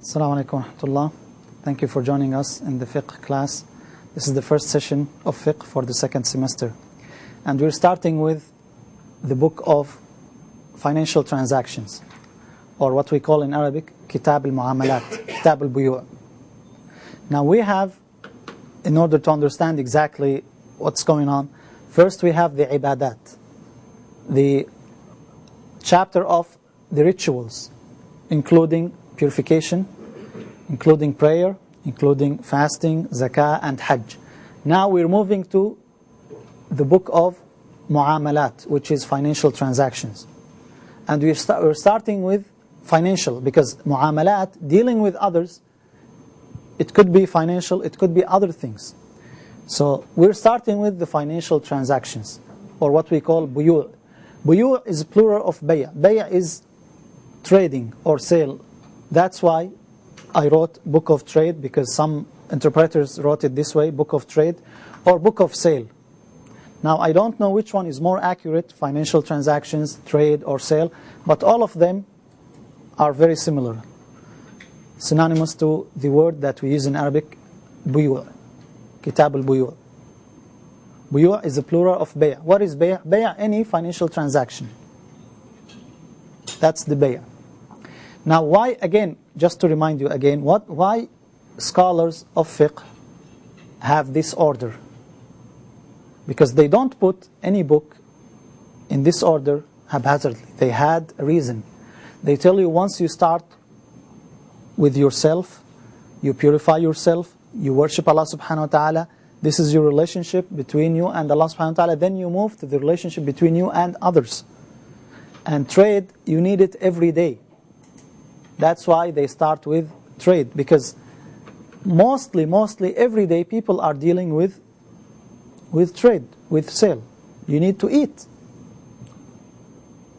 Assalamu alaikum wa rahmatullah. Thank you for joining us in the Fiqh class. This is the first session of Fiqh for the second semester. And we're starting with the book of financial transactions, or what we call in Arabic, Kitab al-Mu'amalat, Kitab al-Buyu'. Now we have, in order to understand exactly what's going on, first we have the ibadat, the chapter of the rituals, including purification, including prayer, including fasting, zakah, and hajj. Now we're moving to the book of mu'amalat, which is financial transactions. And we're starting with financial, because mu'amalat, dealing with others, it could be financial, it could be other things. So we're starting with the financial transactions, or what we call buyu'. Buyu' is plural of bay'. Bay' is trading or sale. That's why I wrote book of trade, because some interpreters wrote it this way, book of trade or book of sale. Now I don't know which one is more accurate, financial transactions, trade or sale, but all of them are very similar, synonymous to the word that we use in Arabic, buyu', kitab al-buyu'. Buyu' is a plural of bay'. What is bay'? Bay', any financial transaction. That's the bay'. Now why, again, just to remind you again, why scholars of fiqh have this order? Because they don't put any book in this order haphazardly. They had a reason. They tell you once you start with yourself, you purify yourself, you worship Allah subhanahu wa ta'ala, this is your relationship between you and Allah subhanahu wa ta'ala, then you move to the relationship between you and others. And trade, you need it every day. That's why they start with trade, because mostly every day people are dealing with trade, with sale. You need to eat.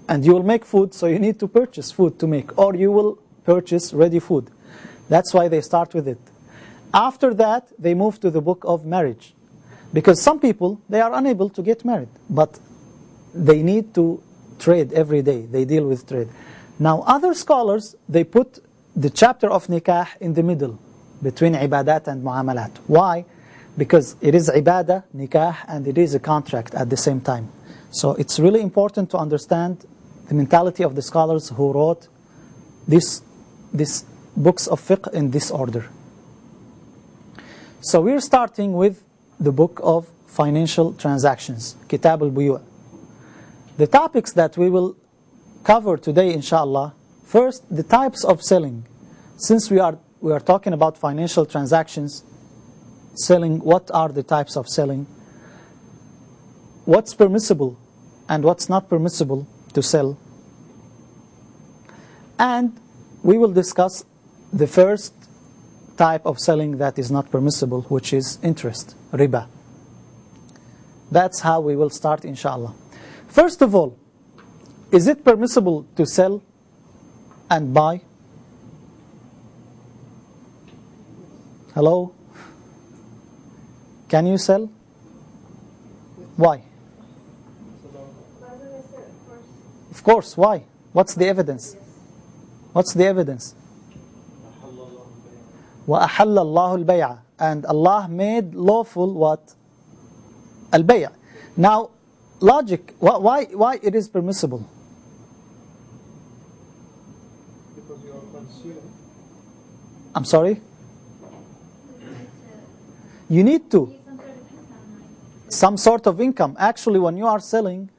And you will make food, so you need to purchase food to make, or you will purchase ready food. That's why they start with it. After that, they move to the book of marriage, because some people, they are unable to get married, but they need to trade every day. They deal with trade. Now other scholars, they put the chapter of nikah in the middle, between ibadat and mu'amalat. Why? Because it is ibadah, nikah, and it is a contract at the same time. So it's really important to understand the mentality of the scholars who wrote these books of fiqh in this order. So we're starting with the book of financial transactions, Kitab al-Buyu'. The topics that we will cover today, inshallah. First, the types of selling. Since we are talking about financial transactions, selling, what are the types of selling? What's permissible and what's not permissible to sell? And we will discuss the first type of selling that is not permissible, which is interest, riba. That's how we will start, inshallah. First of all, is it permissible to sell and buy? Hello? Can you sell? Why? Of course, why? What's the evidence? What's the evidence? وَأَحَلَّ اللَّهُ الْبَيْعَ. And Allah made lawful what? Al-bay'. Now, logic, why it is permissible? I'm sorry? You need to. Some sort of income. Actually, when you are selling,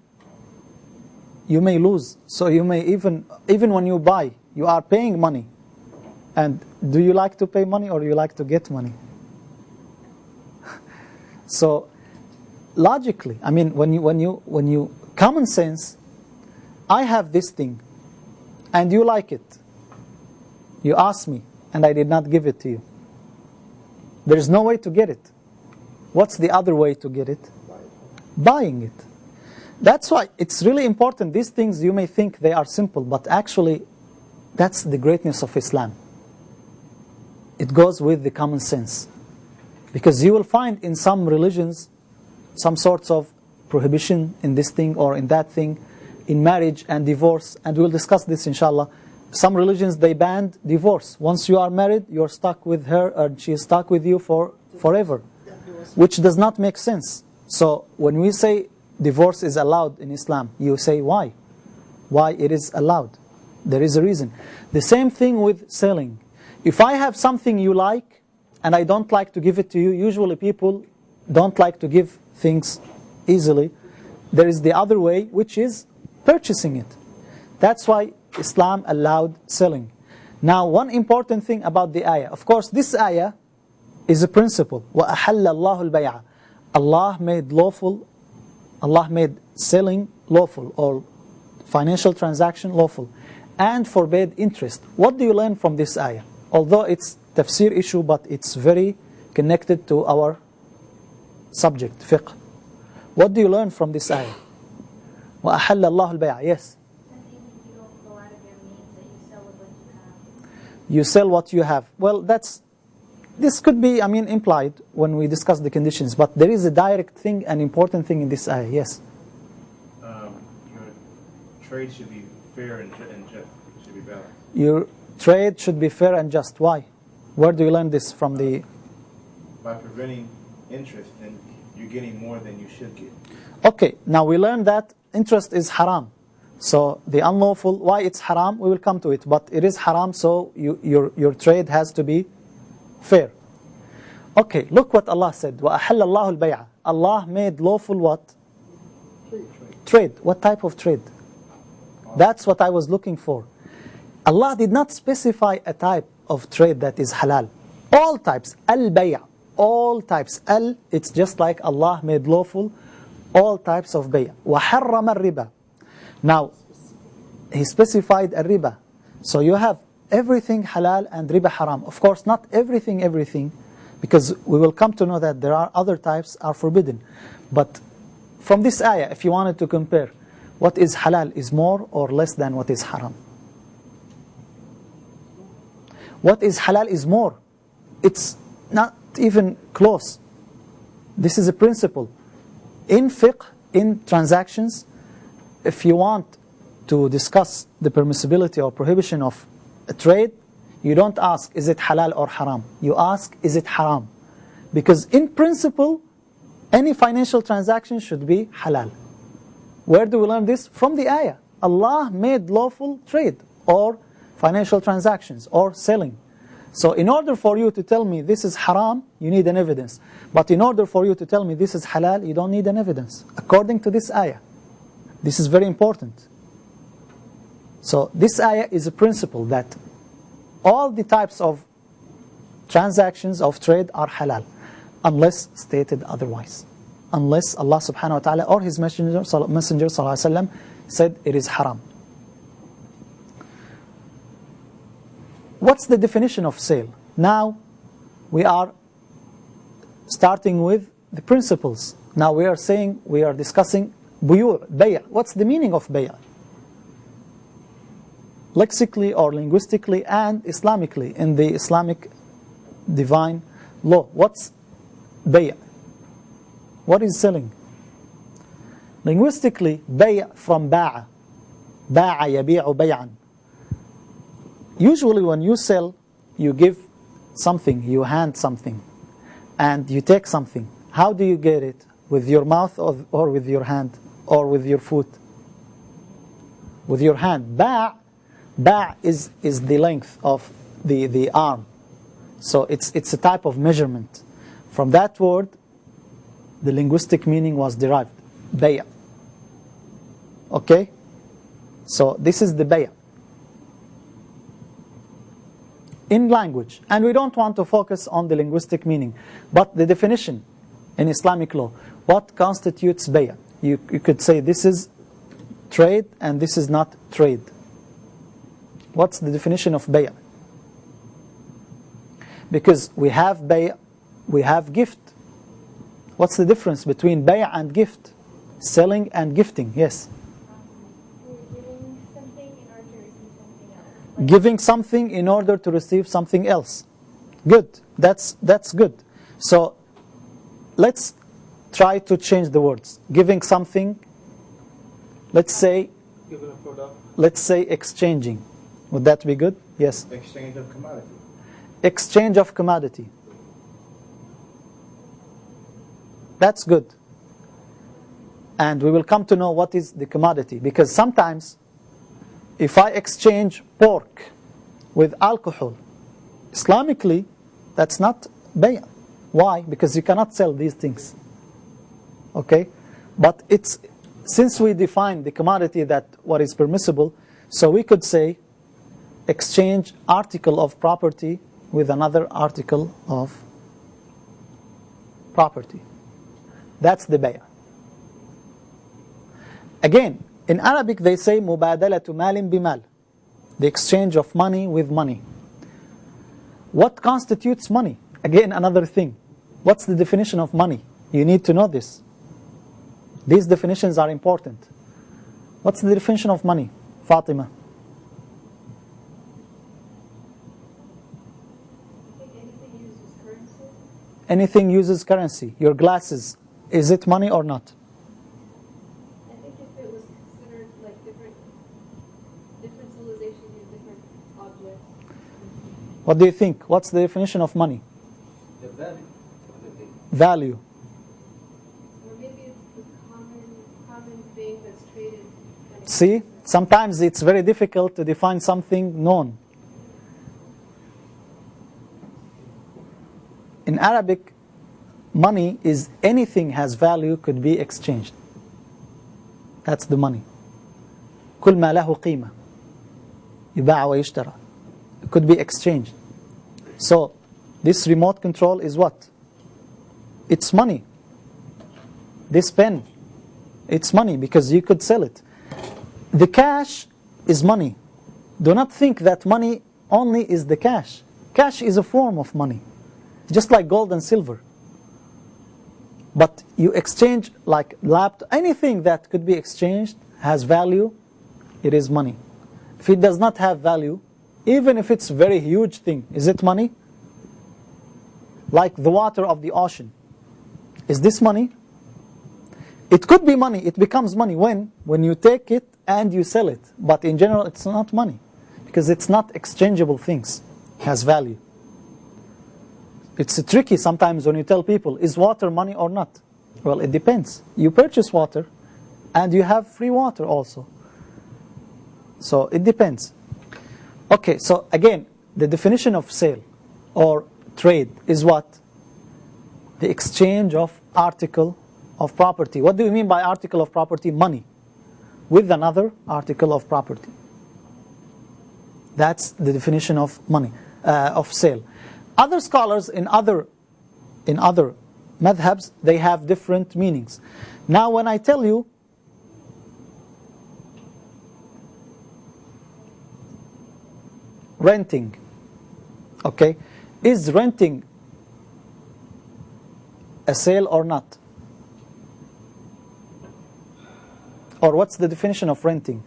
you may lose. So you may even when you buy, you are paying money. And do you like to pay money or you like to get money? So logically, I mean, when you common sense, I have this thing and you like it. You ask me and I did not give it to you. There is no way to get it. What's the other way to get it? Buying it. That's why it's really important. These things, you may think they are simple, but actually that's the greatness of Islam. It goes with the common sense. Because you will find in some religions some sorts of prohibition in this thing or in that thing, in marriage and divorce, and we'll discuss this inshallah. some religions, they banned divorce. Once you are married, you're stuck with her and she is stuck with you for forever, which does not make sense. So when we say divorce is allowed in Islam, you say why? Why it is allowed? There is a reason. The same thing with selling. If I have something you like and I don't like to give it to you, usually people don't like to give things easily. There is the other way, which is purchasing it. That's why Islam allowed selling. Now, one important thing about the ayah. Of course, this ayah is a principle. وَأَحَلَّ اللَّهُ الْبَيْعَ. Allah made lawful, Allah made selling lawful, or financial transaction lawful, and forbade interest. What do you learn from this ayah? Although it's tafsir issue, but it's very connected to our subject, fiqh. What do you learn from this ayah? وَأَحَلَّ اللَّهُ الْبَيْعَ. Yes. You sell what you have. Well, this could be, implied when we discuss the conditions, but there is a direct thing, an important thing in this ayah. Yes. Your trade should be fair and just. It should be balanced. Your trade should be fair and just. Why? Where do you learn this from? By preventing interest, and you're getting more than you should get. Okay, now we learn that interest is haram. So the unlawful, why it's haram, we will come to it. But it is haram, so your trade has to be fair. Okay, look what Allah said. وَأَحَلَّ اللَّهُ الْبَيْعَ. Allah made lawful what? Trade. What type of trade? That's what I was looking for. Allah did not specify a type of trade that is halal. All types. Al-bay'. All types. It's just like Allah made lawful all types of bay'. وَحَرَّمَ الرِّبَى. Now, He specified a riba. So you have everything halal and riba haram. Of course, not everything, because we will come to know that there are other types are forbidden. But from this ayah, if you wanted to compare, what is halal is more or less than what is haram? What is halal is more. It's not even close. This is a principle. In fiqh, in transactions, if you want to discuss the permissibility or prohibition of a trade, you don't ask, is it halal or haram? You ask, is it haram? Because in principle, any financial transaction should be halal. Where do we learn this? From the ayah. Allah made lawful trade or financial transactions or selling. So in order for you to tell me this is haram, you need an evidence. But in order for you to tell me this is halal, you don't need an evidence. According to this ayah. This is very important. So this ayah is a principle that all the types of transactions of trade are halal, unless stated otherwise. Unless Allah subhanahu wa ta'ala or His Messenger sallallahu alaihi wasallam said it is haram. What's the definition of sale? Now we are starting with the principles. Now we are discussing bay'. What's the meaning of bay'? Lexically or linguistically and Islamically, in the Islamic divine law. What's bay'? What is selling? Linguistically, bay' from ba'a. Ba'a yabi'u bay'an. Usually when you sell, you give something, you hand something, and you take something. How do you get it? With your mouth or with your hand? Or with your foot? With your hand. Ba' is the length of the arm. So it's a type of measurement. From that word, the linguistic meaning was derived. Bay'. Okay? So this is the bay'. In language. And we don't want to focus on the linguistic meaning. But the definition in Islamic law. What constitutes bay'? You could say this is trade and this is not trade. What's the definition of bay'? Because we have bay', we have gift. What's the difference between bay' and gift? Selling and gifting, yes. Giving something in order to receive something else. Good. That's good. So let's try to change the words. Giving something, let's say exchanging. Would that be good? Yes. Exchange of commodity. Exchange of commodity. That's good. And we will come to know what is the commodity. Because sometimes, if I exchange pork with alcohol, Islamically, that's not bay'. Why? Because you cannot sell these things. Okay? But since we define the commodity that what is permissible, so we could say exchange article of property with another article of property. That's the bay'. Again, in Arabic they say mubadalatu malin bimal, the exchange of money with money. What constitutes money? Again, another thing. What's the definition of money? You need to know this. These definitions are important. What's the definition of money? Fatima. I think anything uses currency. Anything uses currency. Your glasses, is it money or not? I think if it was considered like different civilizations use different objects. What do you think? What's the definition of money? The value. Value. Or maybe it's the common thing that's traded. See, sometimes it's very difficult to define something known. In Arabic, money is anything has value could be exchanged. That's the money. كل ما له قيمة يباع ويشترى. It could be exchanged. So, this remote control is what? It's money. This pen, it's money because you could sell it. The cash is money. Do not think that money only is the cash. Cash is a form of money, just like gold and silver. But you exchange like laptop, anything that could be exchanged has value, it is money. If it does not have value, even if it's a very huge thing, is it money? Like the water of the ocean. Is this money? It could be money. It becomes money when you take it and you sell it. But in general, it's not money because it's not exchangeable things. It has value. It's tricky sometimes when you tell people, is water money or not? Well, it depends. You purchase water and you have free water also. So it depends. Okay, so again, the definition of sale or trade is what? The exchange of article of property. What do you mean by article of property? Money with another article of property. That's the definition of money, of sale. Other scholars in other madhabs, they have different meanings. Now when I tell you renting, okay, is renting a sale or not? Or what's the definition of renting?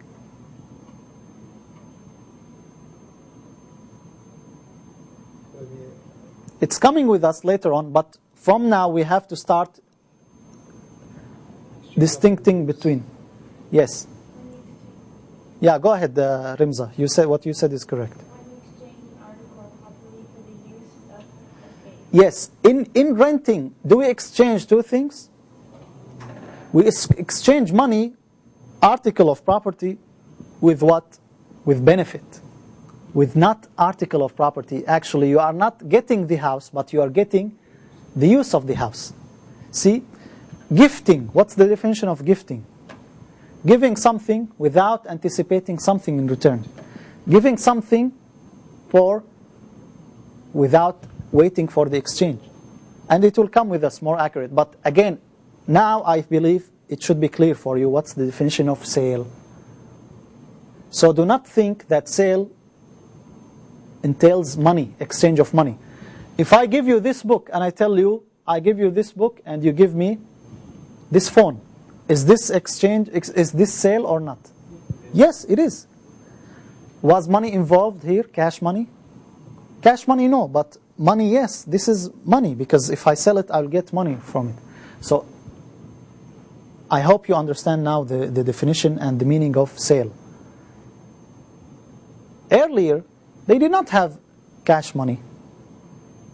It's coming with us later on, but from now we have to start distincting between. Yes. Yeah, go ahead, Rimza. You said what you said is correct. Yes. In renting, do we exchange two things? We exchange money, article of property, with what? With benefit. With not article of property. Actually, you are not getting the house, but you are getting the use of the house. See? Gifting. What's the definition of gifting? Giving something without anticipating something in return. Giving something without waiting for the exchange. And it will come with us more accurate. But again, now I believe it should be clear for you what's the definition of sale. So do not think that sale entails money, exchange of money. If I give you this book and I tell you, I give you this book and you give me this phone, is this exchange, is this sale or not? Yes, it is. Was money involved here, cash money? Cash money, no, but money, yes, this is money because if I sell it, I'll get money from it. So I hope you understand now the definition and the meaning of sale. Earlier, they did not have cash money.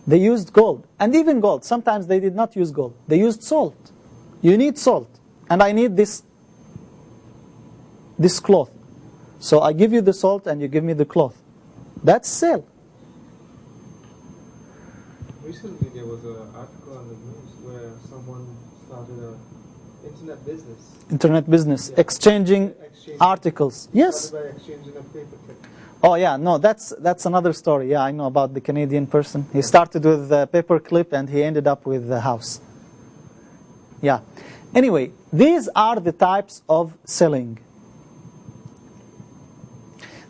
They used gold. And even gold. Sometimes they did not use gold. They used salt. You need salt. And I need this cloth. So I give you the salt and you give me the cloth. That's sale. Recently there was an article on the news where someone started an internet business. Internet business. Yeah. Exchanging articles. Yes. Started by exchanging a paper clip. Oh yeah, no, that's another story. Yeah, I know about the Canadian person. He started with a paper clip and he ended up with a house. Yeah. Anyway, these are the types of selling.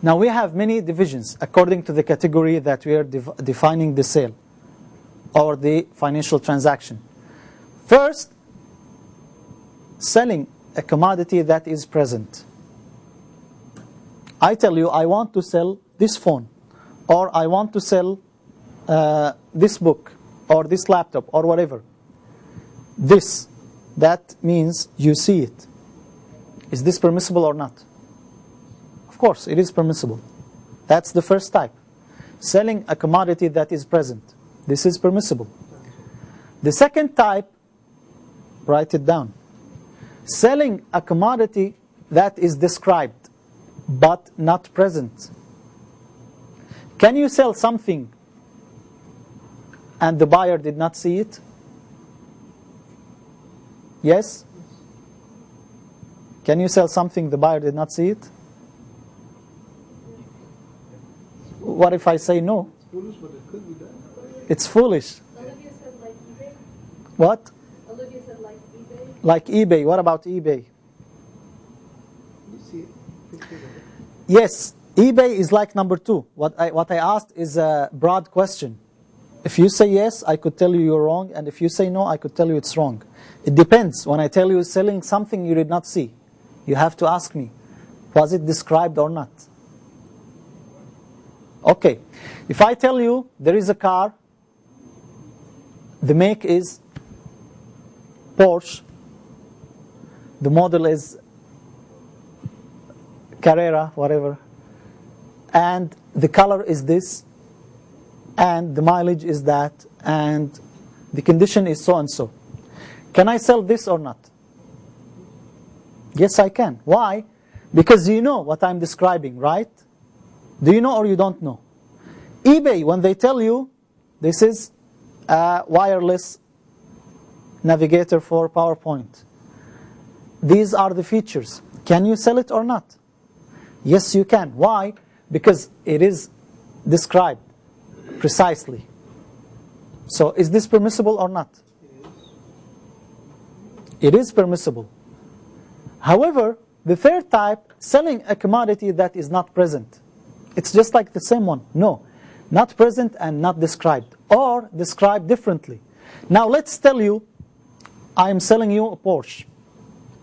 Now we have many divisions according to the category that we are defining the sale or the financial transaction. First, selling a commodity that is present. I tell you, I want to sell this phone, or I want to sell this book, or this laptop, or whatever. That means you see it. Is this permissible or not? Of course, it is permissible. That's the first type. Selling a commodity that is present. This is permissible. The second type, write it down. Selling a commodity that is described but not present. Can you sell something and the buyer did not see it? Yes? Can you sell something the buyer did not see it? What if I say no? It's foolish, but it could be done. It's foolish. Olivia said like eBay. What? Olivia said like eBay. Like eBay. What about eBay? You see it. Pictures of it. Yes, eBay is like number 2. What I asked is a broad question. If you say yes, I could tell you you're wrong, and if you say no, I could tell you it's wrong. It depends. When I tell you selling something you did not see, you have to ask me, was it described or not? Okay, if I tell you there is a car, the make is Porsche, the model is Carrera, whatever, and the color is this, and the mileage is that, and the condition is so and so. Can I sell this or not? Yes, I can. Why? Because you know what I'm describing, right? Do you know or you don't know? eBay, when they tell you this is a wireless navigator for PowerPoint, these are the features. Can you sell it or not? Yes, you can. Why? Because it is described precisely. So is this permissible or not? It is permissible. However, the third type, selling a commodity that is not present. It's just like the same one. No, not present and not described, or described differently. Now let's tell you, I am selling you a Porsche,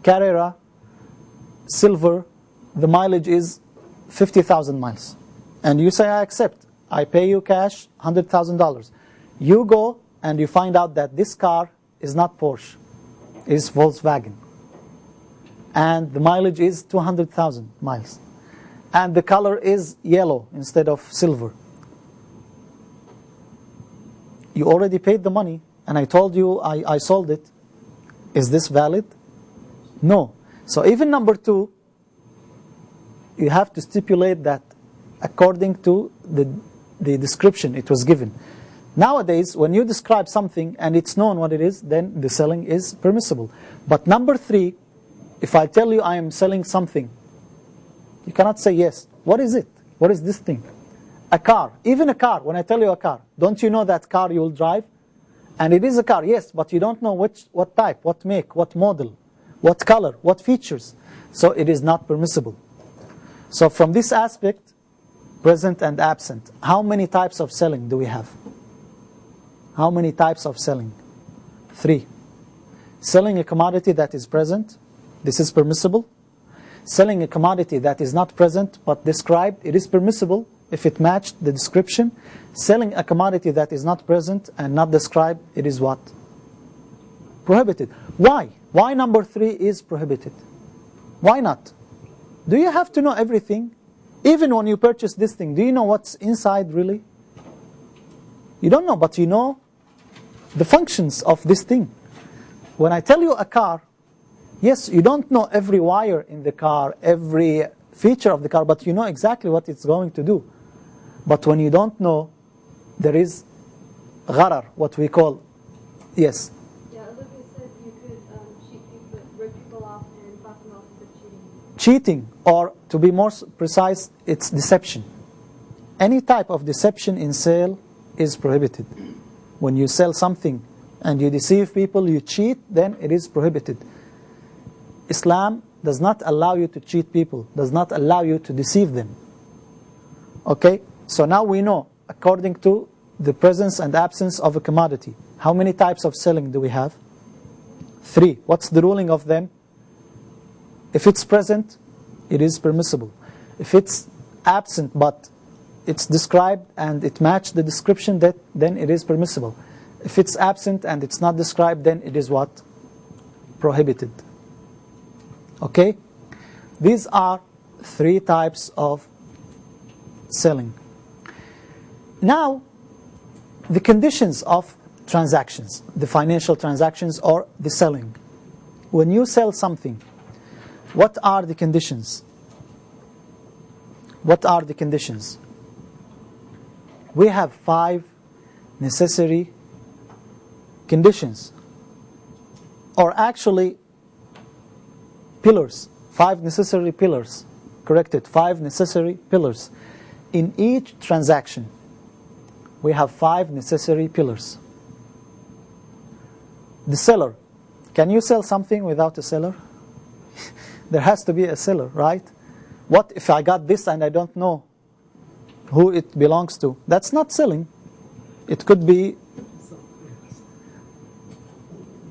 Carrera, silver, the mileage is 50,000 miles. And you say, I accept. I pay you cash, $100,000. You go and you find out that this car is not Porsche, it's Volkswagen. And the mileage is 200,000 miles. And the color is yellow instead of silver. You already paid the money, and I told you I sold it. Is this valid? No. So even number 2, you have to stipulate that according to the description it was given. Nowadays, when you describe something and it's known what it is, then the selling is permissible. But number 3, if I tell you I am selling something, you cannot say yes. What is it? What is this thing? A car. Even a car, when I tell you a car, don't you know that car you will drive? And it is a car, yes, but you don't know what type, what make, what model, what color, what features. So it is not permissible. So from this aspect, present and absent, how many types of selling do we have? How many types of selling? 3. Selling a commodity that is present, this is permissible. Selling a commodity that is not present but described, it is permissible if it matched the description. Selling a commodity that is not present and not described, it is what? Prohibited. Why? Why number 3 is prohibited? Why not? Do you have to know everything? Even when you purchase this thing, do you know what's inside really? You don't know, but you know the functions of this thing. When I tell you a car, yes, you don't know every wire in the car, every feature of the car, but you know exactly what it's going to do. But when you don't know, there is gharar, what we call, yes. Yeah, Olivia said you could cheat people, rip people off and pass them off as cheating. Cheating, or to be more precise, it's deception. Any type of deception in sale is prohibited. When you sell something and you deceive people, you cheat, then it is prohibited. Islam does not allow you to cheat people, does not allow you to deceive them. Okay? So now we know, according to the presence and absence of a commodity, how many types of selling do we have? 3. What's the ruling of them? If it's present, it is permissible. If it's absent but it's described and it matched the description, then it is permissible. If it's absent and it's not described, then it is what? Prohibited. Okay? These are 3 types of selling. Now, the conditions of transactions, the financial transactions or the selling. When you sell something, what are the conditions? What are the conditions? We have 5 necessary conditions, or actually pillars, 5 necessary pillars, corrected, 5 necessary pillars. In each transaction, we have 5 necessary pillars. The seller, can you sell something without a seller? There has to be a seller, right? What if I got this and I don't know who it belongs to? That's not selling. It could be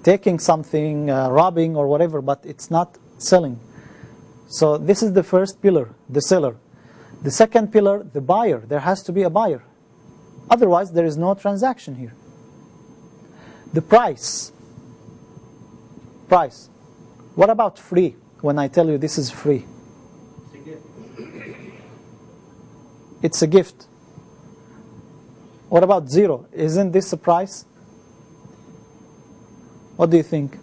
taking something, robbing or whatever, but it's not selling. So this is the first pillar, the seller. The second pillar, the buyer. There has to be a buyer. Otherwise, there is no transaction here. The price. Price. What about free? When I tell you this is free. It's a gift. What about 0? Isn't this a price? What do you think?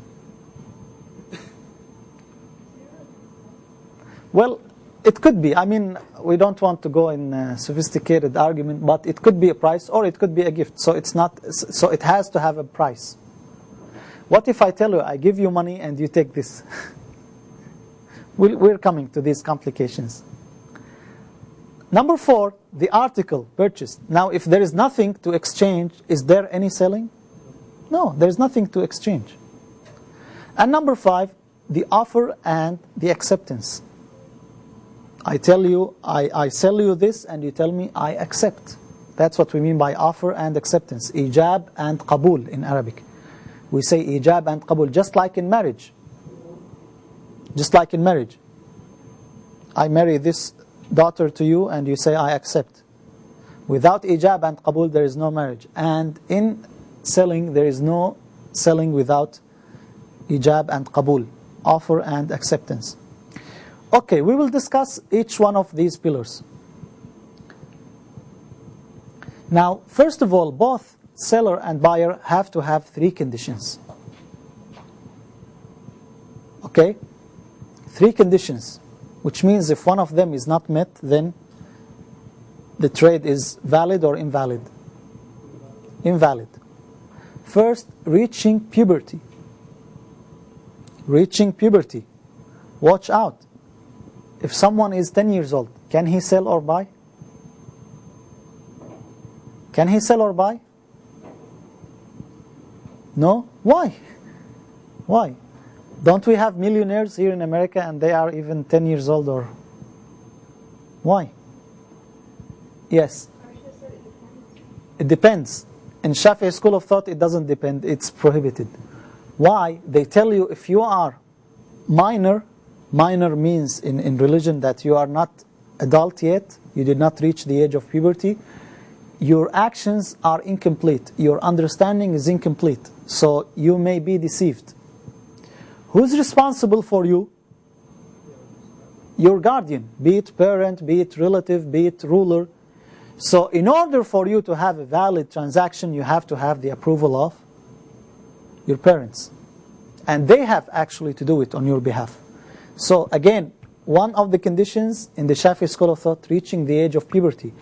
Well, it could be. I mean, we don't want to go in a sophisticated argument, but it could be a price or it could be a gift. So it's not. So it has to have a price. What if I tell you I give you money and you take this? We're coming to these complications. Number 4, the article purchased. Now, if there is nothing to exchange, is there any selling? No, there is nothing to exchange. And number 5, the offer and the acceptance. I tell you, I sell you this and you tell me I accept. That's what we mean by offer and acceptance. Ijab and qabul in Arabic. We say ijab and qabul, just like in marriage. Just like in marriage. I marry this daughter to you and you say I accept. Without ijab and qabul there is no marriage. And in selling there is no selling without ijab and qabul, offer and acceptance. Okay, we will discuss each one of these pillars. Now, first of all, both seller and buyer have to have 3 conditions. Okay? 3 conditions, which means if one of them is not met, then the trade is valid or invalid. Invalid. First, reaching puberty. Reaching puberty. Watch out. If someone is 10 years old, can he sell or buy? Can he sell or buy? No? Why? Why? Don't we have millionaires here in America and they are even 10 years old or? Why? Yes. It depends. In Shafi'i school of thought, it doesn't depend. It's prohibited. Why? They tell you if you are minor, minor means in religion that you are not adult yet, you did not reach the age of puberty, your actions are incomplete, your understanding is incomplete, so you may be deceived. Who's responsible for you? your guardian, be it parent, be it relative, be it ruler. So in order for you to have a valid transaction, you have to have the approval of your parents. And they have actually to do it on your behalf. So again, one of the conditions in the Shafi'i school of thought, reaching the age of puberty.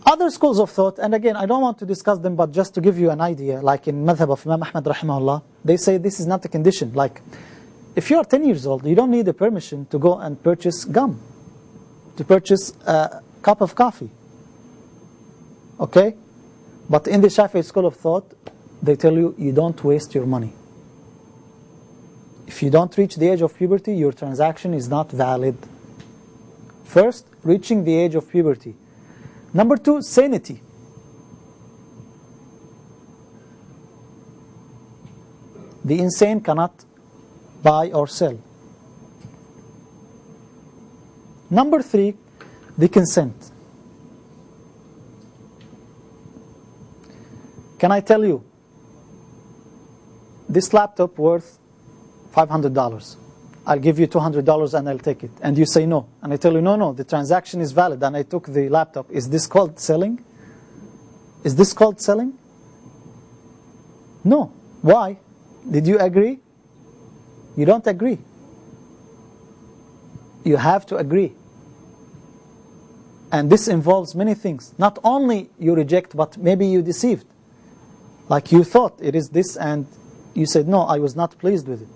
Other schools of thought, and again, I don't want to discuss them, but just to give you an idea, like in Madhab of Imam Ahmad rahimahullah, they say this is not a condition. Like, if you are 10 years old, you don't need a permission to go and purchase gum, to purchase a cup of coffee. Okay? But in the Shafi'i school of thought, they tell you, you don't waste your money. If you don't reach the age of puberty, your transaction is not valid. First, reaching the age of puberty. Number two, sanity. The insane cannot buy or sell. Number three, the consent. Can I tell you, this laptop worth $500. I'll give you $200 and I'll take it. And you say no. And I tell you, no, the transaction is valid and I took the laptop. Is this called selling? Is this called selling? No. Why? Did you agree? You don't agree. You have to agree. And this involves many things. Not only you reject, but maybe you deceived. Like you thought it is this and you said, no, I was not pleased with it.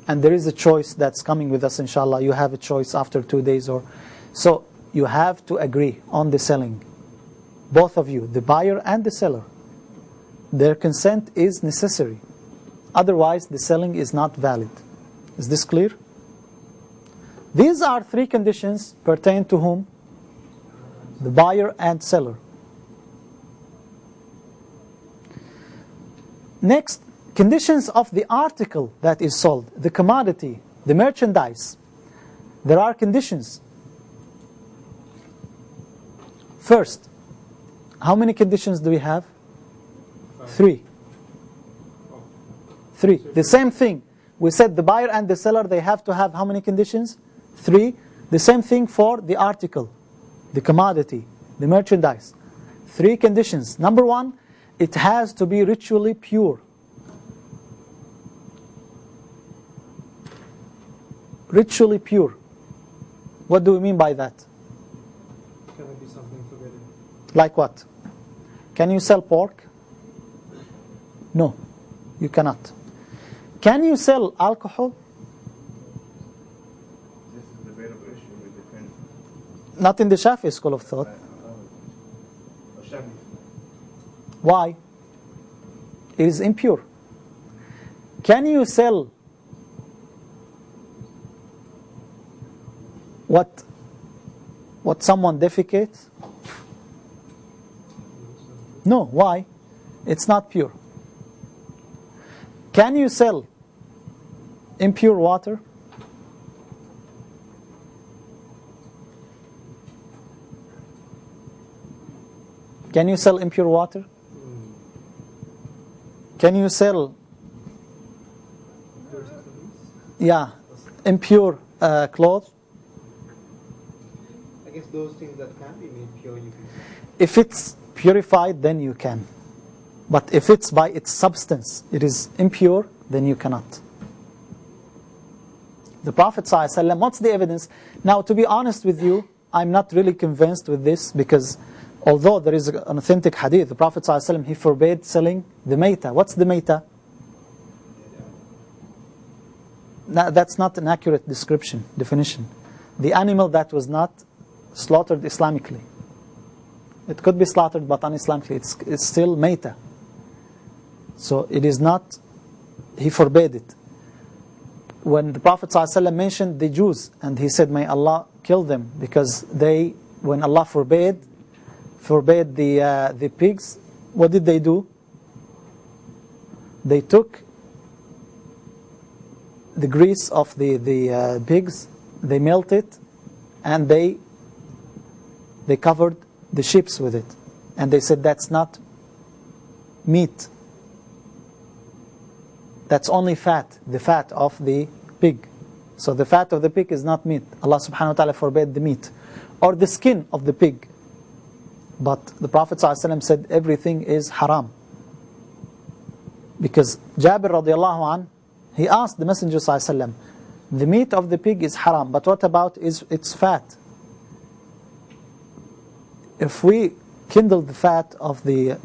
And there is a choice that's coming with us, inshallah. You have a choice after 2 days. So you have to agree on the selling. Both of you, the buyer and the seller. Their consent is necessary. Otherwise, the selling is not valid. Is this clear? These are three conditions pertain to whom? The buyer and seller. Next, conditions of the article that is sold, the commodity, the merchandise. There are conditions. First, how many conditions do we have? Three. The same thing. We said the buyer and the seller, they have to have how many conditions? Three. The same thing for the article, the commodity, the merchandise. Three conditions. Number one, it has to be ritually pure. Ritually pure. What do we mean by that? Can it be something forbidden? Like what? Can you sell pork? No, you cannot. Can you sell alcohol? This is a debatable issue. It depends. Not in the Shafi'i school of thought. Shafi'i. Why? It is impure. Can you sell what someone defecates? No. Why? It's not pure. Can you sell impure water? Can you sell impure water? Can you sell impure clothes? I guess those things that can be made pure, you can say. If it's purified, then you can. But if it's by its substance, it is impure, then you cannot. The Prophet ﷺ, what's the evidence? Now, to be honest with you, I'm not really convinced with this because although there is an authentic hadith, the Prophet ﷺ, he forbade selling the mayta. What's the mayta? No, that's not an accurate definition. The animal that was not slaughtered Islamically. It could be slaughtered, but un-Islamically. It's still mayta. So it is not, he forbade it. When the Prophet ﷺ mentioned the Jews, and he said, may Allah kill them, because they, when Allah forbade the pigs, what did they do? They took the grease of the pigs, they melted, and they covered the ships with it. And they said, that's not meat. That's only fat, the fat of the pig. So the fat of the pig is not meat. Allah subhanahu wa ta'ala forbade the meat. Or the skin of the pig. But the Prophet ﷺ said everything is haram. Because Jabir radiallahu anh, he asked the Messenger ﷺ, the meat of the pig is haram, but what about its fat? If we kindle the fat of the,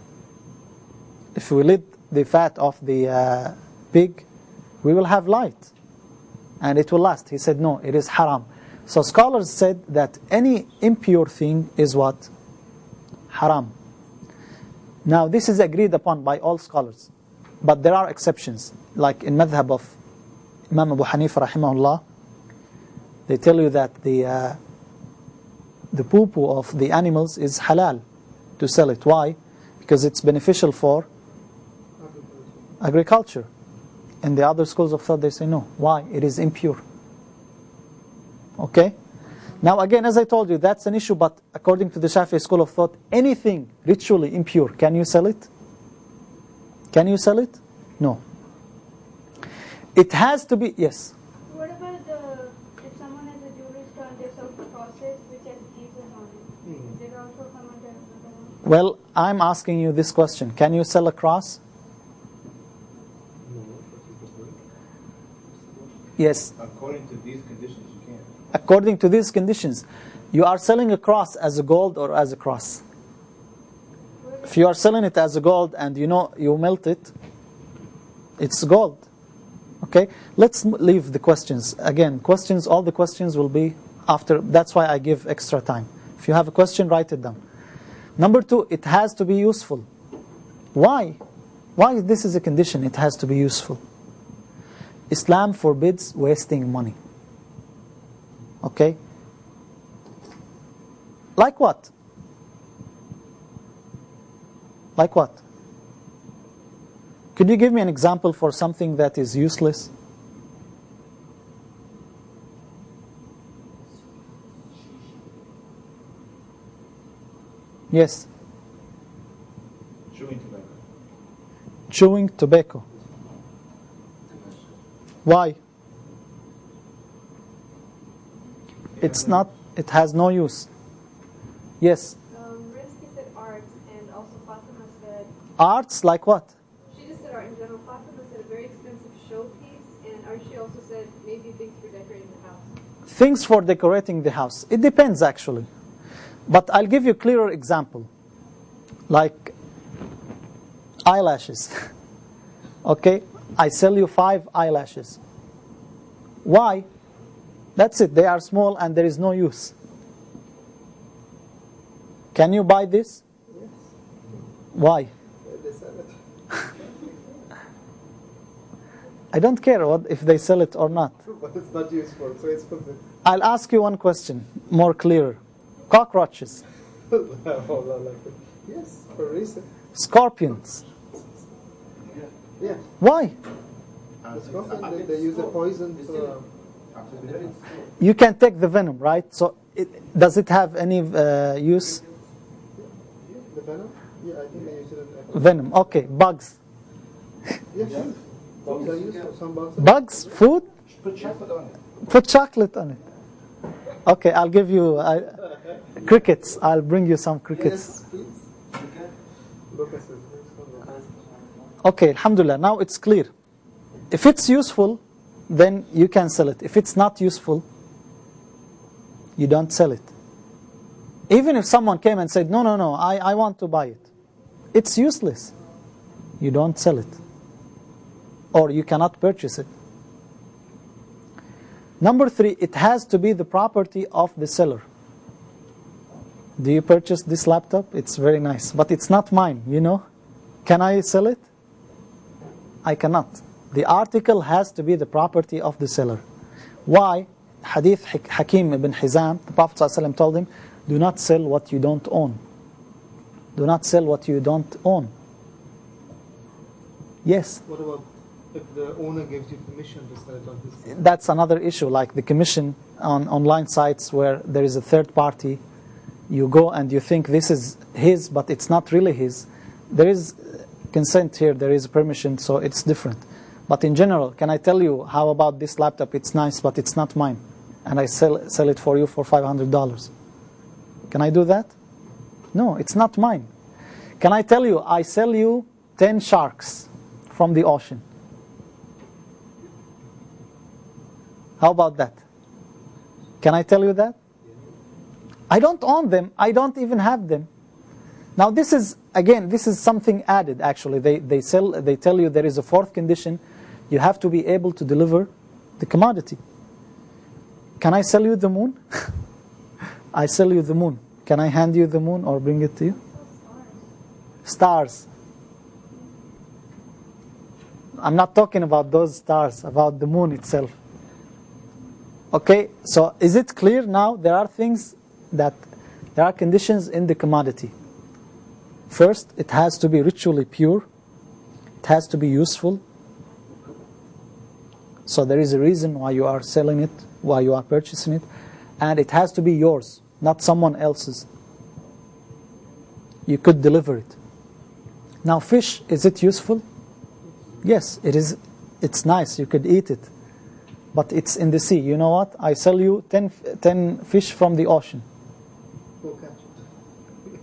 if we lit the fat of the pig, we will have light. And it will last. He said, no, it is haram. So scholars said that any impure thing is what? Haram. Now this is agreed upon by all scholars. But there are exceptions. Like in madhab of Imam Abu Hanifa rahimahullah, they tell you that the poo-poo of the animals is halal to sell it. Why? Because it's beneficial for agriculture. And the other schools of thought, they say no. Why? It is impure. Okay? Now again, as I told you, that's an issue, but according to the Shafi'i school of thought, anything ritually impure, can you sell it? Can you sell it? No. It has to be, yes. What about if someone has a jewelry store and they sell crosses which has Jesus on it? Did it also come under the... Well, I'm asking you this question. Can you sell a cross? Yes. According to these conditions, you can't. According to these conditions, you are selling a cross as a gold or as a cross. If you are selling it as a gold and you know you melt it, it's gold. Okay? Let's leave the questions. Again, questions, all the questions will be after. That's why I give extra time. If you have a question, write it down. Number 2, it has to be useful. Why? Why this is a condition? It has to be useful. Islam forbids wasting money. Okay? Like what? Like what? Could you give me an example for something that is useless? Yes. Chewing tobacco. Chewing tobacco. Why? It's not, it has no use. Yes. Rizki said arts, and also Fatima said... Arts like what? She just said art in general. Fatima said a very expensive showpiece, and Archie also said maybe things for decorating the house. Things for decorating the house. It depends actually. But I'll give you a clearer example. Like eyelashes. Okay? I sell you 5 eyelashes. Why? That's it. They are small and there is no use. Can you buy this? Yes. Why? They sell it. I don't care what if they sell it or not. But it's not useful, so it's for the... I'll ask you one question, more clear. Cockroaches. Yes, for a reason. Scorpions. Yeah. Why? The scorpion, they use a poison for... You can take the venom, right? So does it have any use? The venom? Yeah, I think they use it in... Venom, okay. Bugs. Yes. Bugs are used for some bugs. Bugs? Food? Put chocolate on it. Put chocolate on it. Okay, I'll give you crickets. I'll bring you some crickets. Yes, please. Locusts. Okay, alhamdulillah. Now it's clear. If it's useful, then you can sell it. If it's not useful, you don't sell it. Even if someone came and said, no, I want to buy it. It's useless. You don't sell it. Or you cannot purchase it. Number 3, it has to be the property of the seller. Do you purchase this laptop? It's very nice, but it's not mine, you know. Can I sell it? I cannot. The article has to be the property of the seller. Why? Hadith Hakim ibn Hizam, the Prophet ﷺ told him, do not sell what you don't own. Do not sell what you don't own. Yes. What about if the owner gives you permission to sell it on his... That's another issue, like the commission on online sites where there is a third party. You go and you think this is his, but it's not really his. There is consent here, there is permission, so it's different. But in general, can I tell you, how about this laptop? It's nice, but it's not mine. And I sell it for you for $500. Can I do that? No, it's not mine. Can I tell you, I sell you 10 sharks from the ocean? How about that? Can I tell you that? I don't own them. I don't even have them. Now this is, again, this is something added actually. They tell you there is a fourth condition. You have to be able to deliver the commodity. Can I sell you the moon? I sell you the moon. Can I hand you the moon or bring it to you? Stars. I'm not talking about those stars, about the moon itself. Okay, so is it clear now? There are things that, there are conditions in the commodity. First, it has to be ritually pure. It has to be useful. So there is a reason why you are selling it, why you are purchasing it. And it has to be yours, not someone else's. You could deliver it. Now fish, is it useful? Yes, it is. It's nice, you could eat it. But it's in the sea. You know what? I sell you 10 fish from the ocean. Go catch it.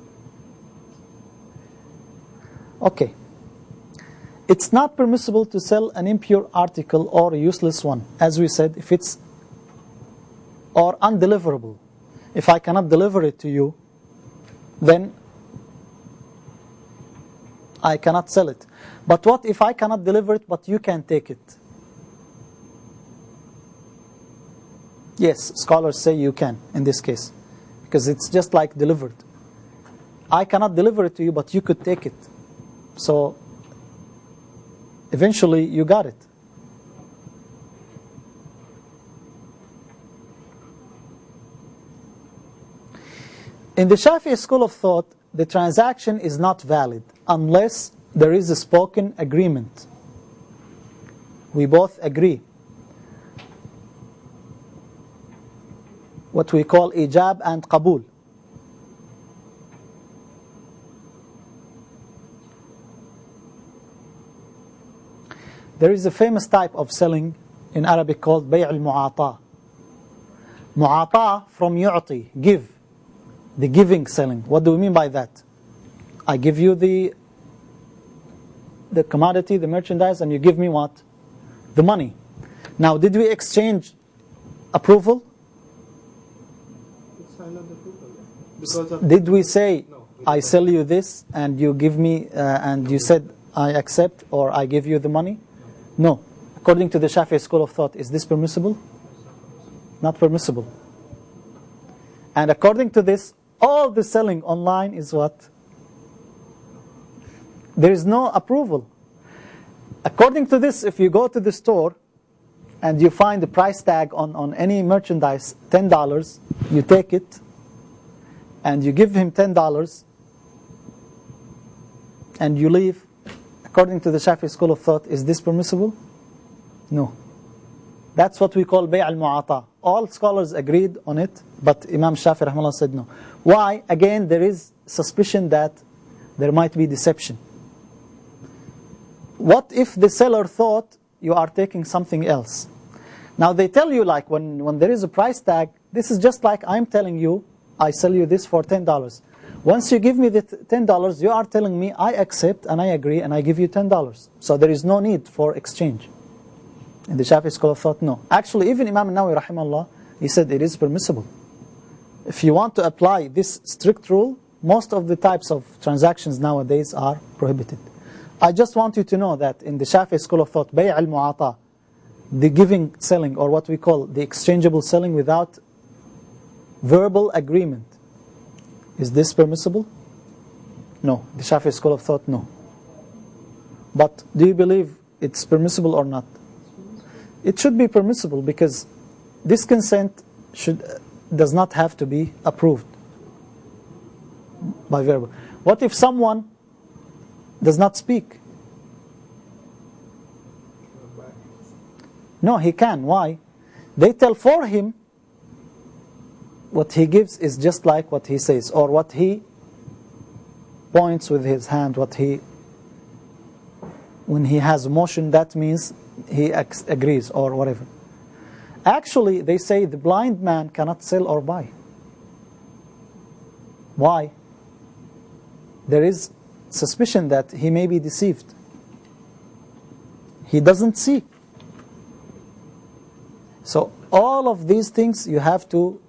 Okay. It's not permissible to sell an impure article or a useless one. As we said, if it's or undeliverable. If I cannot deliver it to you, then I cannot sell it. But what if I cannot deliver it, but you can take it? Yes, scholars say you can in this case, because it's just like delivered. I cannot deliver it to you, but you could take it. So eventually you got it. In the Shafi'i school of thought, the transaction is not valid unless there is a spoken agreement. We both agree. What we call ijab and qabul. There is a famous type of selling in Arabic called bay' al-mu'ata. Mu'ata from yu'ti, give. The giving selling. What do we mean by that? I give you the commodity, the merchandise, and you give me what? The money. Now, did we exchange approval? It's silent approval. Because of Did we say, No, I sell you this, and you give me, and you said, I accept, or I give you the money? No. According to the Shafi'i school of thought, is this permissible? Not permissible. And according to this, all the selling online is what? There is no approval. According to this, if you go to the store and you find the price tag on any merchandise, $10, you take it and you give him $10 and you leave. According to the Shafi'i school of thought, is this permissible? No. That's what we call bay' al-mu'ata. All scholars agreed on it, but Imam Shafi'i rahimahullah said no. Why? Again, there is suspicion that there might be deception. What if the seller thought you are taking something else? Now they tell you, like when there is a price tag, this is just like I'm telling you, I sell you this for $10. Once you give me the $10, you are telling me I accept and I agree and I give you $10. So there is no need for exchange. In the Shafi'i school of thought, no. Actually, even Imam Nawawi rahimahullah, he said it is permissible. If you want to apply this strict rule, most of the types of transactions nowadays are prohibited. I just want you to know that in the Shafi'i school of thought, bay' al-mu'ata, the giving selling, or what we call the exchangeable selling without verbal agreement, is this permissible? No. The Shafi'i school of thought, no. But do you believe it's permissible or not? It should be permissible because this consent does not have to be approved by verbal. What if someone does not speak? No, he can. Why? They tell for him what he gives is just like what he says, or what he points with his hand, when he has motion, that means he agrees or whatever. Actually, they say the blind man cannot sell or buy. Why? There is suspicion that he may be deceived. He doesn't see. So all of these things you have to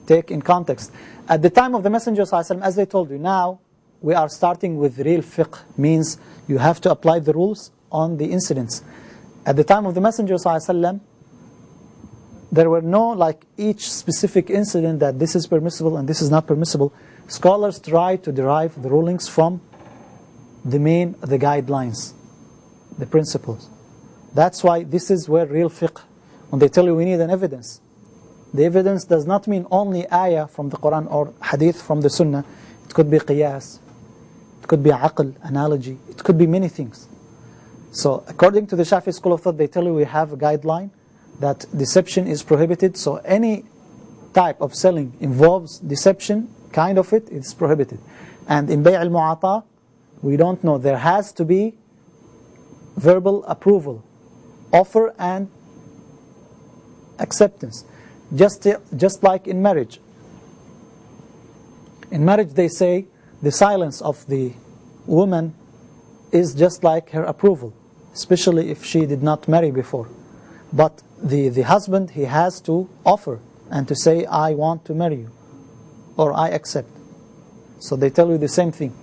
take in context. At the time of the Messenger ﷺ, as I told you, now we are starting with real fiqh, means you have to apply the rules on the incidents. At the time of the Messenger ﷺ, there were no like each specific incident that this is permissible and this is not permissible. Scholars try to derive the rulings from the guidelines, the principles. That's why this is where real fiqh, when they tell you we need an evidence, the evidence does not mean only ayah from the Quran or hadith from the Sunnah. It could be qiyas, it could be aql, analogy, it could be many things. So according to the Shafi'i school of thought, they tell you we have a guideline that deception is prohibited. So any type of selling involves deception, kind of it is prohibited. And in bay' al-mu'ata, we don't know. There has to be verbal approval, offer and acceptance. Just like in marriage. In marriage they say the silence of the woman is just like her approval, especially if she did not marry before. But the husband, he has to offer and to say, I want to marry you, or I accept. So they tell you the same thing.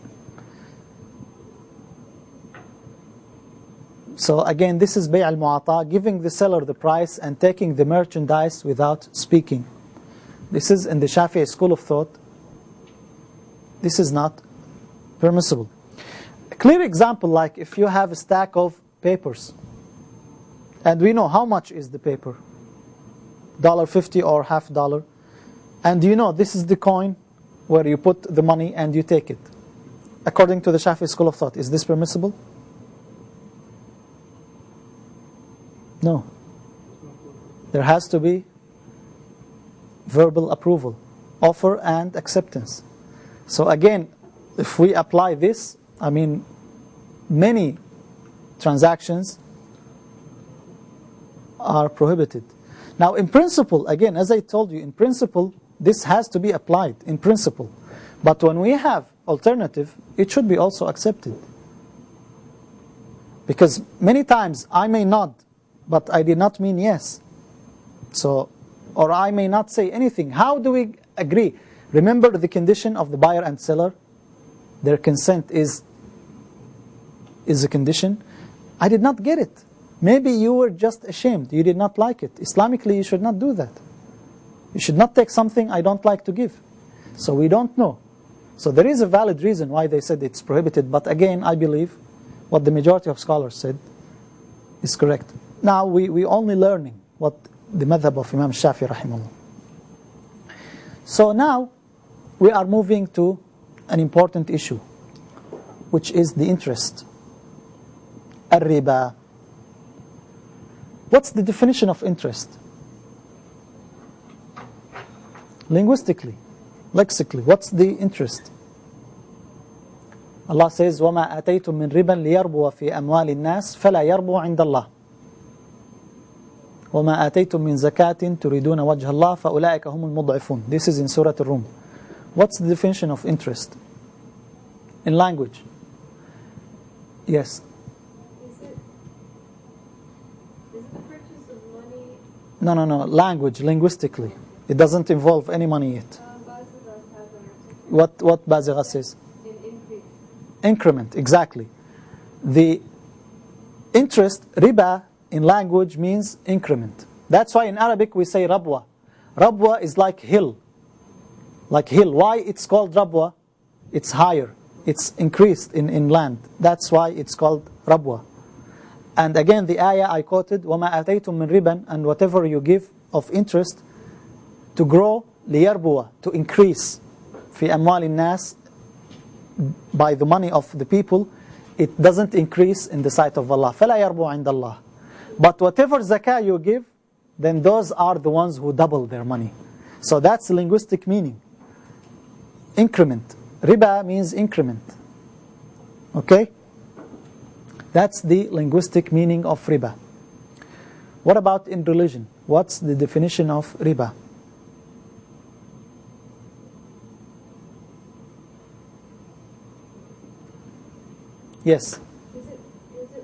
So again, this is bay' al-mu'ata, giving the seller the price and taking the merchandise without speaking. This is in the Shafi'i school of thought. This is not permissible. A clear example, like if you have a stack of papers, and we know how much is the paper, $1.50 or $half, and you know this is the coin where you put the money and you take it. According to the Shafi'i school of thought, is this permissible? No. There has to be verbal approval, offer and acceptance. So again, if we apply this, I mean, many transactions are prohibited. Now in principle, again, as I told you, in principle, this has to be applied, in principle. But when we have alternative, it should be also accepted. Because many times I may nod, but I did not mean yes. So, or I may not say anything. How do we agree? Remember the condition of the buyer and seller? Their consent is a condition. I did not get it. Maybe you were just ashamed. You did not like it. Islamically, you should not do that. You should not take something I don't like to give. So we don't know. So there is a valid reason why they said it's prohibited. But again, I believe what the majority of scholars said is correct. Now we only learning what the madhab of Imam Shafi rahimahullah. So now we are moving to an important issue, which is the interest. Ar-riba. What's the definition of interest? Linguistically, lexically, what's the interest? Allah says, وَمَا آتَيْتُم مِّن رِبًا لِيَرْبُوَ فِي أَمْوَالِ النَّاسِ فَلَا يَرْبُو عِنْدَ اللَّهِ وَمَا آتَيْتُم مِّن زَكَاةٍ تُرِيدُونَ وَجْهَ اللَّهِ فَأُولَٰئِكَ هُمُ الْمُضْعِفُونَ. This is in Surah Ar-Rum. What's the definition of interest in language? Yes. Is it the purchase of money? No. Language, linguistically. It doesn't involve any money yet. What Bazigha says? In increase. Increment, exactly. The interest, riba, in language means increment. That's why in Arabic we say rabwa. Rabwa is like hill. Like hill. Why it's called rabwa? It's higher. It's increased in land. That's why it's called rabwa. And again, the ayah I quoted, وَمَا آتَيْتُم مِّن رِبًا, and whatever you give of interest to grow, لِيَرْبُوَ, to increase, فِي أَمْوَالِ النَّاسِ, by the money of the people, it doesn't increase in the sight of Allah. فَلَا يَرْبُو عِنْدَ اللَّهِ. But whatever zakah you give, then those are the ones who double their money. So that's the linguistic meaning. Increment. Riba means increment. Okay? That's the linguistic meaning of riba. What about in religion? What's the definition of riba? Yes. Is it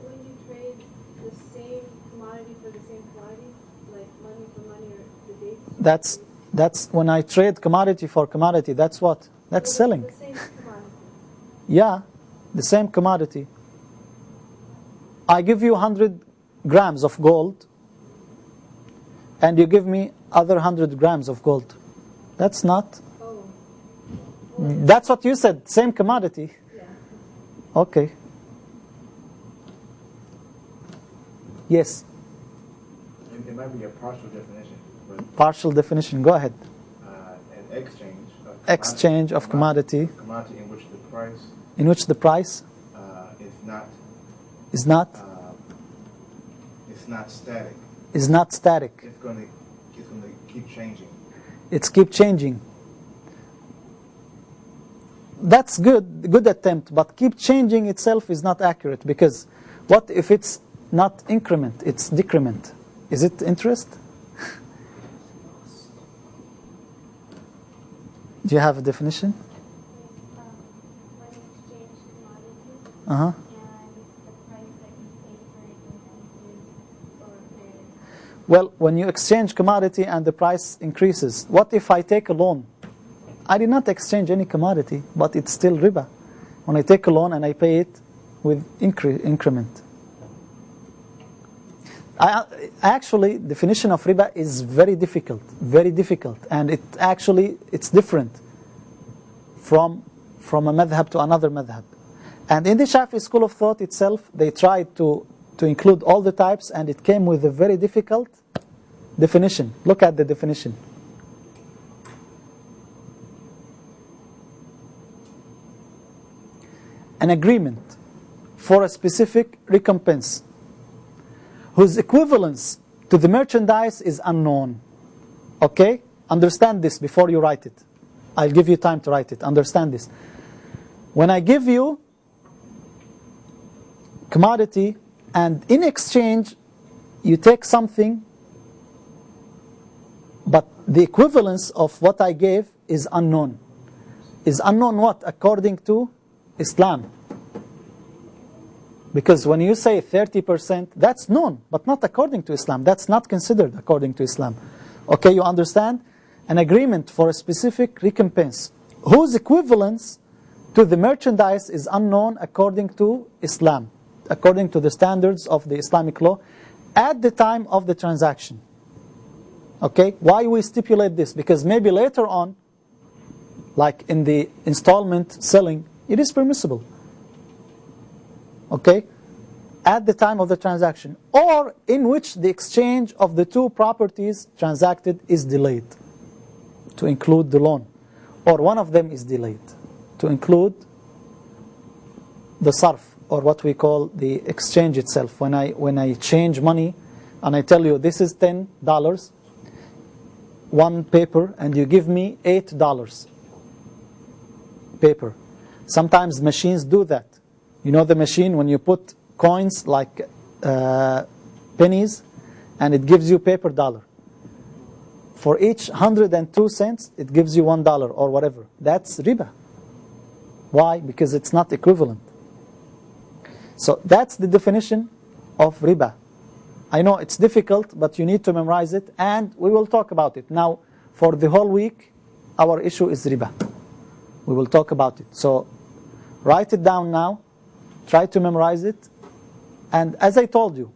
when you trade the same commodity for the same commodity, like money for money or the dates? That's when I trade commodity for commodity. That's what? That's selling. The same commodity. Yeah, the same commodity. I give you 100 grams of gold, and you give me other 100 grams of gold. That's not. Oh. That's what you said. Same commodity. Yeah. Okay. Yes. It might be a partial definition, but Partial definition. Go ahead. an Exchange of commodity commodity in which the price in which the price is not is not it's not static. is not static. It's going to keep changing. It's keep changing. That's good attempt, but keep changing itself is not accurate, because what if it's not increment, it's decrement? Is it interest? Do you have a definition? When you exchange commodity Uh-huh. and the price that you pay for it increases or varies. Well, when you exchange commodity and the price increases, what if I take a loan? I did not exchange any commodity, but it's still riba. When I take a loan and I pay it with increment. Actually, definition of riba is very difficult, and it's different from a madhab to another madhab. And in the Shafi'i school of thought itself, they tried to include all the types, and it came with a very difficult definition. Look at the definition. An agreement for a specific recompense whose equivalence to the merchandise is unknown. Okay? Understand this before you write it. I'll give you time to write it. Understand this. When I give you commodity and in exchange you take something, but the equivalence of what I gave is unknown. Is unknown what? According to Islam. Because when you say 30%, that's known, but not according to Islam. That's not considered according to Islam. Okay, you understand? An agreement for a specific recompense whose equivalence to the merchandise is unknown according to Islam, according to the standards of the Islamic law at the time of the transaction. Okay, why we stipulate this? Because maybe later on, like in the installment selling, it is permissible. Okay, at the time of the transaction, or in which the exchange of the two properties transacted is delayed, to include the loan, or one of them is delayed, to include the sarf, or what we call the exchange itself. When I change money and I tell you this is $10, one paper, and you give me $8 paper. Sometimes machines do that. You know the machine when you put coins like pennies, and it gives you paper dollar. For each 102 cents, it gives you $1 or whatever. That's riba. Why? Because it's not equivalent. So that's the definition of riba. I know it's difficult, but you need to memorize it, and we will talk about it. Now, for the whole week, our issue is riba. We will talk about it. So write it down now. Try to memorize it. And as I told you,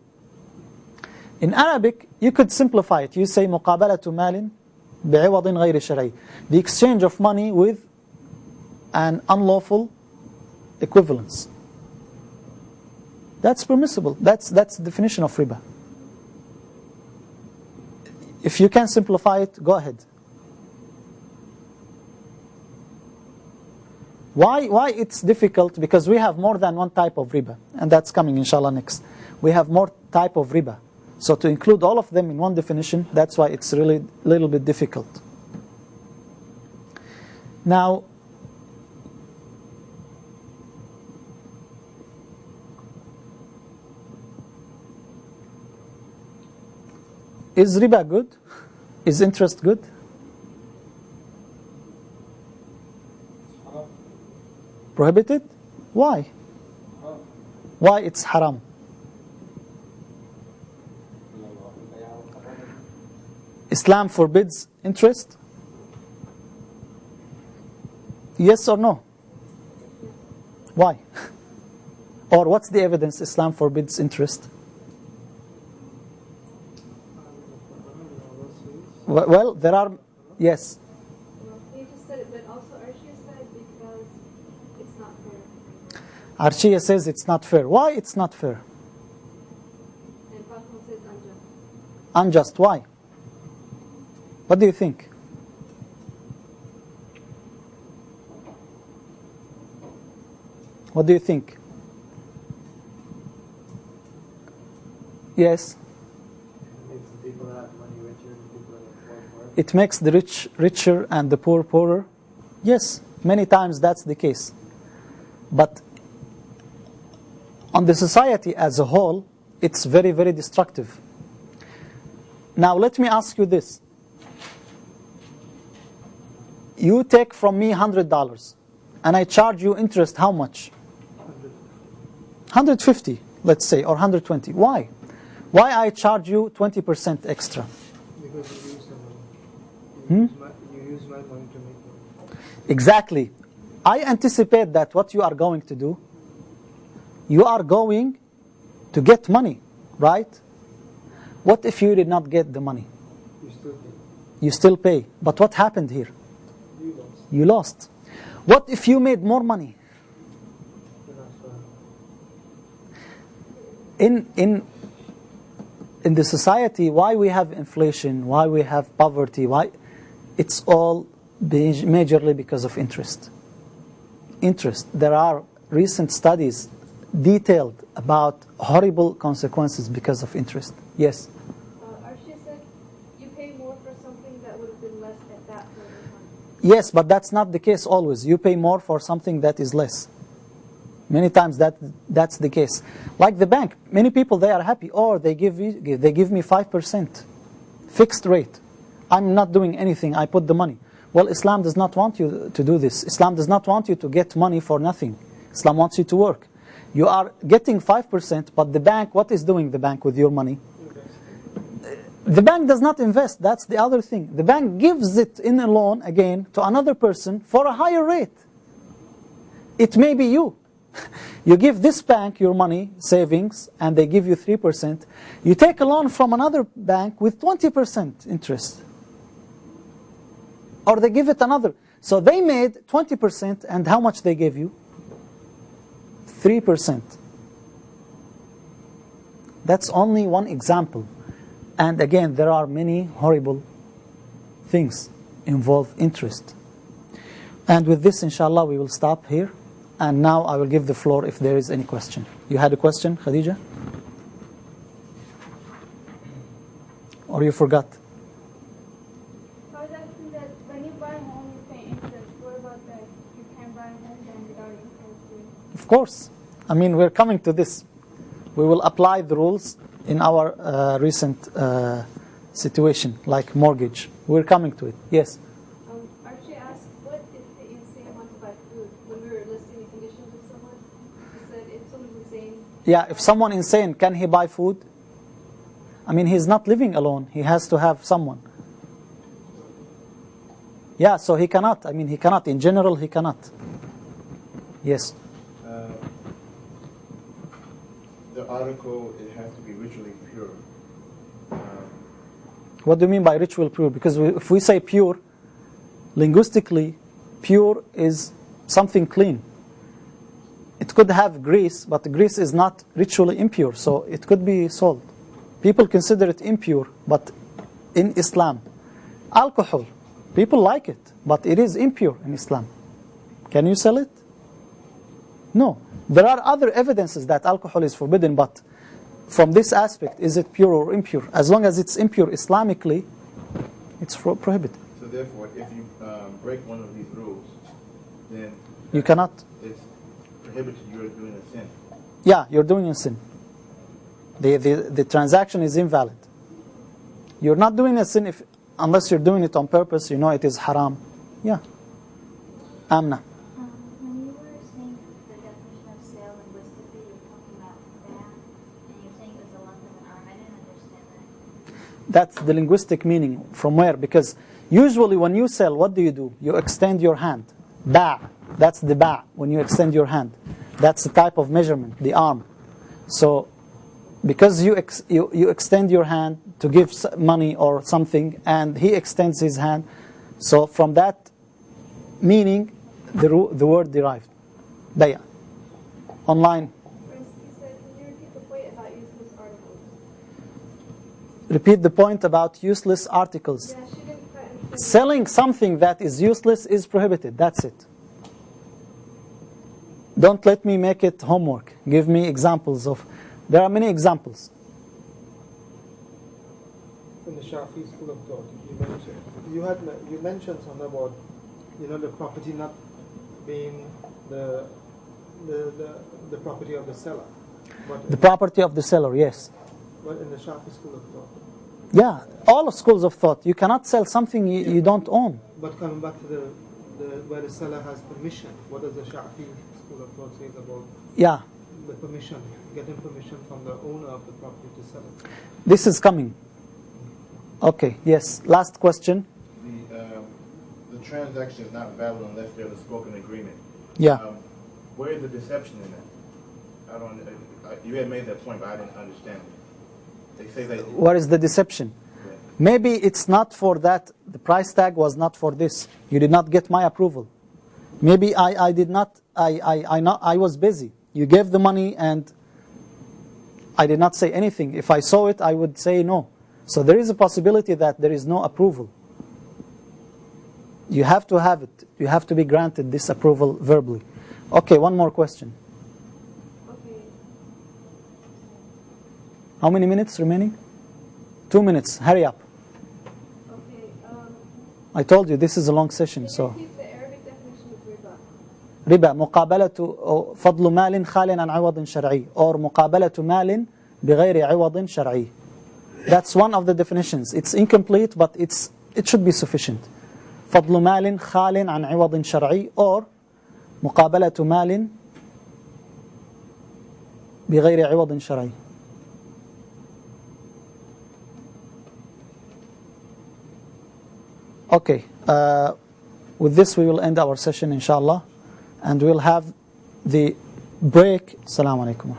in Arabic, you could simplify it. You say مقابلة مال بعوض غير شرعي. The exchange of money with an unlawful equivalence. That's permissible. That's the definition of riba. If you can simplify it, go ahead. Why it's difficult? Because we have more than one type of riba, and that's coming inshallah next. We have more type of riba. So to include all of them in one definition, that's why it's really a little bit difficult. Now, Is riba good? Is interest good? Prohibited? Why? Why it's haram? Islam forbids interest? Yes or no? Why? Or what's the evidence Islam forbids interest? Well, there are, yes. Well, you just said it, but also Arshia said because it's not fair. Arshia says it's not fair. Why it's not fair? And Fatima says unjust. Unjust. Why? What do you think? What do you think? Yes. Makes the people that have money richer and the people that are poor poorer. It makes the rich richer and the poor poorer. Yes, many times that's the case. But on the society as a whole, it's very, very destructive. Now let me ask you this. You take from me $100 and I charge you interest how much? 150, let's say, or 120. Why? Why I charge you 20% extra? Because you use the money. You use my money to make money. Exactly. I anticipate that what you are going to do, you are going to get money, right? What if you did not get the money? You still pay. You still pay. But what happened here? You lost. You lost. What if you made more money? You're not fair. In the society, why we have inflation, why we have poverty, why it's all majorly because of interest. Interest. There are recent studies detailed about horrible consequences because of interest. Yes. Arshia said you pay more for something that would have been less at that point in time. Yes, but that's not the case always. You pay more for something that is less. Many times that's the case. Like the bank, many people, they are happy. Or they give me 5% fixed rate. I'm not doing anything. I put the money. Well, Islam does not want you to do this. Islam does not want you to get money for nothing. Islam wants you to work. You are getting 5%, but the bank, what is doing the bank with your money? The bank does not invest. That's the other thing. The bank gives it in a loan again to another person for a higher rate. It may be you. You give this bank your money, savings, and they give you 3%. You take a loan from another bank with 20% interest. Or they give it another. So they made 20%, and how much they gave you? 3%. That's only one example. And again, there are many horrible things involve interest. And with this, inshallah, we will stop here. And now I will give the floor if there is any question. You had a question, Khadija? Or you forgot? I was asking that when you buy a home, you pay interest. What about that? You can't buy a home then without interest? Of course. I mean, we're coming to this. We will apply the rules in our recent situation, like mortgage. We're coming to it. Yes? Archie asked, what if the insane wants to buy food? When we were listing the conditions of someone, he said if someone's insane. Yeah, if someone insane, can he buy food? I mean, he's not living alone. He has to have someone. Yeah, so he cannot. I mean, he cannot. In general, he cannot. Yes? The article, it has to be ritually pure. What do you mean by ritual pure? Because if we say pure, linguistically, pure is something clean. It could have grease, but the grease is not ritually impure, so it could be sold. People consider it impure, but in Islam, alcohol, people like it, but it is impure in Islam. Can you sell it? No. There are other evidences that alcohol is forbidden, but from this aspect, is it pure or impure? As long as it's impure Islamically, it's prohibited. So therefore, if you break one of these rules, then You cannot. it's prohibited. You are doing a sin. Yeah, you're doing a sin. The transaction is invalid. You're not doing a sin unless you're doing it on purpose, you know it is haram. Yeah. Amna. When you were saying the definition of sale linguistically, you were talking about ban, and you were saying it was a length of an arm. I didn't understand that. That's the linguistic meaning. From where? Because usually when you sell, what do? You extend your hand. Ba'. That's the ba' when you extend your hand. That's the type of measurement, the arm. So, because you extend your hand to give money or something, and he extends his hand, so from that meaning, the word derived. Bay'. Online. For instance, you said, can you repeat the point about useless articles? Repeat the point about useless articles. Yeah, she didn't quite understand. Selling something that is useless is prohibited. That's it. Don't let me make it homework. Give me examples of... There are many examples. In the Shafi school of thought, you mentioned something about, the property not being the property of the seller. But The property of the seller, yes. But in the Shafi school of thought. Yeah, all schools of thought. You cannot sell something you don't own. But coming back to where the seller has permission, what does the Shafi school of thought say about Yeah, the permission, getting permission from the owner of the property to sell it? this is coming. Okay, yes. Last question. The transaction is not valid unless there's a spoken agreement. Yeah. Where is the deception in that? I don't. You had made that point, but I didn't understand it. They say that. What is the deception? Yeah. Maybe it's not for that. The price tag was not for this. You did not get my approval. Maybe I did not. I was busy. You gave the money and I did not say anything. If I saw it, I would say no. So there is a possibility that there is no approval. You have to have it. You have to be granted this approval verbally. Okay, one more question. Okay. How many minutes remaining? 2 minutes. Hurry up. Okay. I told you this is a long session. Can you So repeat the Arabic definition of riba? ربا مقابلة فضل مال خال عن عوض شرعي or مقابلة مال بغير عوض شرعي. That's one of the definitions. It's incomplete, but it should be sufficient. فضل مال خال عن عوض شرعي or مقابلة مال بغير عوض شرعي. Okay, with this we will end our session inshallah, and we'll have the break. Assalamu alaikum.